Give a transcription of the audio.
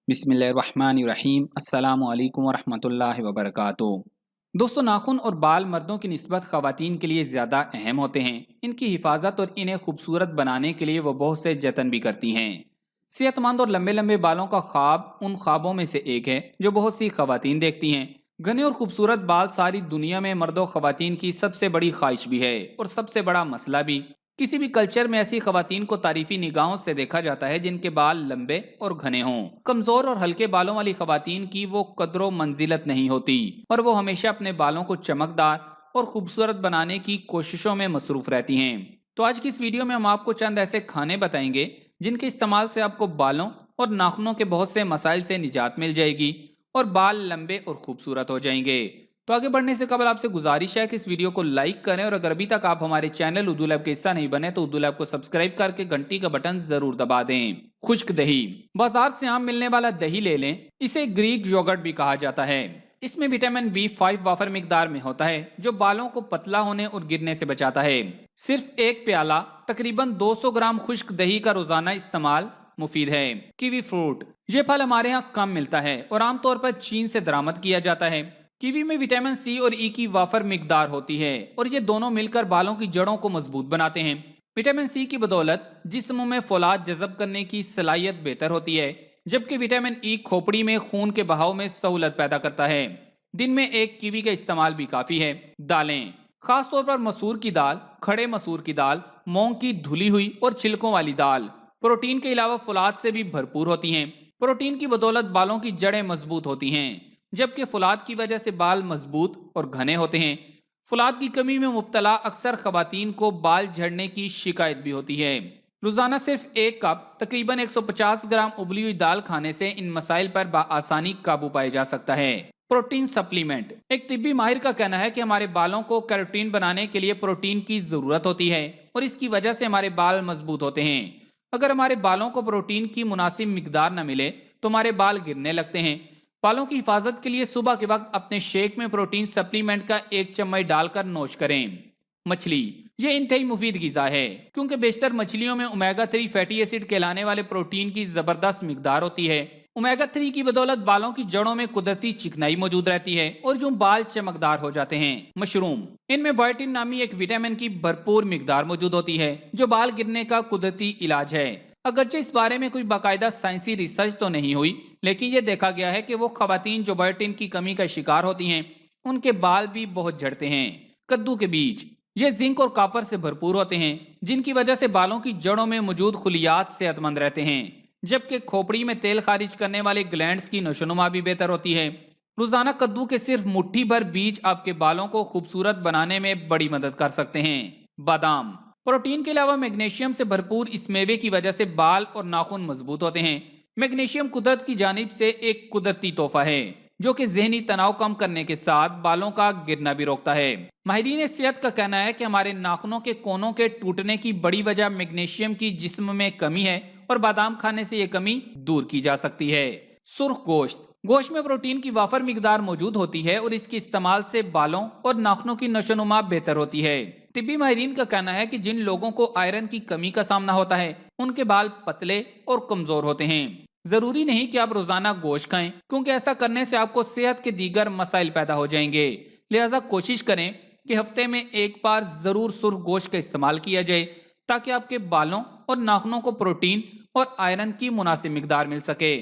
बिस्मिल्लाहिर्रहमानिर्रहीम। अस्सलाम वालेकुम वरहमतुल्लाहि वबरकातुह। दोस्तों, नाखून और बाल मर्दों की निस्बत ख़वातीन के लिए ज़्यादा अहम होते हैं। इनकी हिफाजत और इन्हें खूबसूरत बनाने के लिए वो बहुत से जतन भी करती हैं। सेहतमंद और लंबे लंबे बालों का ख्वाब उन ख्वाबों में से एक है जो बहुत सी ख़वातीन देखती हैं। घने और खूबसूरत बाल सारी दुनिया में मर्दों ख़वातीन की सबसे बड़ी ख्वाहिश भी है और सबसे बड़ा मसला भी। किसी भी कल्चर में ऐसी खवातीन को तारीफी निगाहों से देखा जाता है जिनके बाल लंबे और घने हों। कमजोर और हल्के बालों वाली खवातीन की वो कदरो मंजिलत नहीं होती और वो हमेशा अपने बालों को चमकदार और खूबसूरत बनाने की कोशिशों में मसरूफ रहती हैं। तो आज की इस वीडियो में हम आपको चंद ऐसे खाने बताएंगे जिनके इस्तेमाल से आपको बालों और नाखूनों के बहुत से मसाइल से निजात मिल जाएगी और बाल लंबे और खूबसूरत हो जाएंगे। तो आगे बढ़ने से कबल आपसे गुजारिश है कि इस वीडियो को लाइक करें और अगर अभी तक आप हमारे चैनल उर्दू लैब के हिस्सा नहीं बने तो उर्दू लैब को सब्सक्राइब करके घंटी का बटन जरूर दबा दें। खुश्क दही। बाजार से आम मिलने वाला दही ले लें। इसे ग्रीक योगर्ट भी कहा जाता है। इसमें विटामिन B5 वाफर मिकदार में होता है जो बालों को पतला होने और गिरने से बचाता है। सिर्फ एक प्याला तकरीबन 200 ग्राम खुश्क दही का रोजाना इस्तेमाल मुफीद है। Kiwi fruit. ये फल हमारे यहाँ कम मिलता है और आमतौर पर चीन से दरामद किया जाता है। कीवी में विटामिन C और E की वाफर मिकदार होती है और ये दोनों मिलकर बालों की जड़ों को मजबूत बनाते हैं। विटामिन C की बदौलत जिस्म में फौलाद जज़ब करने की सलाहियत बेहतर होती है, जबकि विटामिन E खोपड़ी में खून के बहाव में सहूलत पैदा करता है। दिन में एक कीवी का इस्तेमाल भी काफी है। दालें। खासतौर पर मसूर की दाल, खड़े मसूर की दाल, मूंग की धुली हुई और छिलकों वाली दाल प्रोटीन के अलावा फौलाद से भी भरपूर होती हैं। प्रोटीन की बदौलत बालों की जड़ें मजबूत होती हैं, जबकि फौलाद की वजह से बाल मजबूत और घने होते हैं। फौलाद की कमी में मुब्तला अक्सर खवातीन को बाल झड़ने की शिकायत भी होती है। रोजाना सिर्फ एक कप तकरीबन 150 ग्राम उबली हुई दाल खाने से इन मसाइल पर आसानी काबू पाया जा सकता है। Protein supplement. एक तिब्बी माहिर का कहना है कि हमारे बालों को कैरोटीन बनाने के लिए प्रोटीन की जरूरत होती है और इसकी वजह से हमारे बाल मजबूत होते हैं। अगर हमारे बालों को प्रोटीन की मुनासिब मिकदार न मिले तो हमारे बाल गिरने लगते हैं। बालों की हिफाजत के लिए सुबह के वक्त अपने शेक में प्रोटीन सप्लीमेंट का 1 चम्मच डालकर नोश करें। मछली। ये इंतहाई मुफीद गिजा है क्योंकि बेशतर मछलियों में ओमेगा 3 फैटी एसिड कहलाने वाले प्रोटीन की जबरदस्त मिकदार होती है। ओमेगा 3 की बदौलत बालों की जड़ों में कुदरती चिकनाई मौजूद रहती है और जो बाल चमकदार हो जाते हैं। मशरूम। इनमें बायोटिन नामी एक विटामिन की भरपूर मिकदार मौजूद होती है जो बाल गिरने का कुदरती इलाज है। अगरचे इस बारे में कोई बाकायदा साइंसी रिसर्च तो नहीं हुई, लेकिन यह देखा गया है कि वो खवातीन जो बायोटिन की कमी का शिकार होती हैं उनके बाल भी बहुत झड़ते हैं। कद्दू के बीज। ये जिंक और कॉपर से भरपूर होते हैं जिनकी वजह से बालों की जड़ों में मौजूद खुलियात सेहतमंद रहते हैं, जबकि खोपड़ी में तेल खारिज करने वाले ग्लैंड्स की नशोनुमा भी बेहतर होती है। रोजाना कद्दू के सिर्फ मुट्ठी भर बीज आपके बालों को खूबसूरत बनाने में बड़ी मदद कर सकते हैं। बादाम। प्रोटीन के अलावा मैग्नीशियम से भरपूर इस मेवे की वजह से बाल और नाखून मजबूत होते हैं। मैग्नीशियम कुदरत की जानिब से एक कुदरती तोहफा है जो कि जहनी तनाव कम करने के साथ बालों का गिरना भी रोकता है। माहिरीन सेहत का कहना है कि हमारे नाखूनों के कोनों के टूटने की बड़ी वजह मैग्नीशियम की जिस्म में कमी है और बादाम खाने से ये कमी दूर की जा सकती है। सुर्ख गोश्त। गोश्त में प्रोटीन की वाफर मिकदार मौजूद होती है और इसके इस्तेमाल से बालों और नाखूनों की नशोनुमा बेहतर होती है। तिब्बी माहिरीन का कहना है कि जिन लोगों को आयरन की कमी का सामना होता है उनके बाल पतले और कमजोर होते हैं। जरूरी नहीं कि आप रोजाना गोश्त खाएं क्योंकि ऐसा करने से आपको सेहत के दीगर मसाइल पैदा हो जाएंगे। लिहाजा कोशिश करें कि हफ्ते में एक बार जरूर सुर्ख गोश्त का इस्तेमाल किया जाए ताकि आपके बालों और नाखूनों को प्रोटीन और आयरन की मुनासिब मिकदार मिल सके।